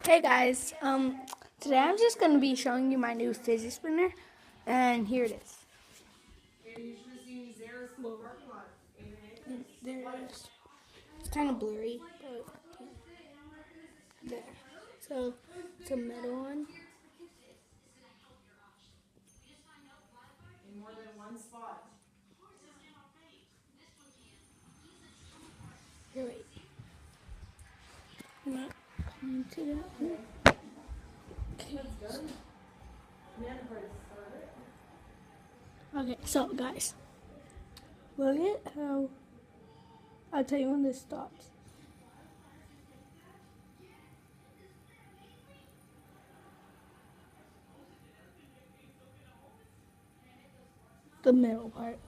Hey guys, today I'm just going to be showing you my new Fidget Spinner, and here it is. Whoa. There it is. It's kind of blurry, but there. So, it's a metal one. In more than one spot. Here, wait. I'm not going to that. Okay, so guys, look at how, I'll tell you when this stops. The middle part.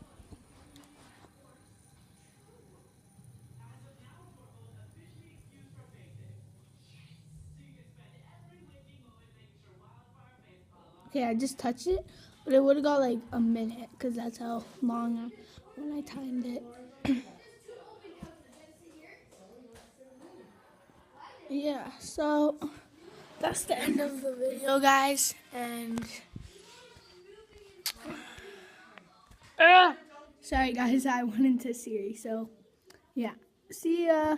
Okay, I just touched it, but it would have got like a minute because that's how long when I timed it. Yeah, so that's the end of the video, guys, and sorry guys, I went into Siri, so yeah, see ya.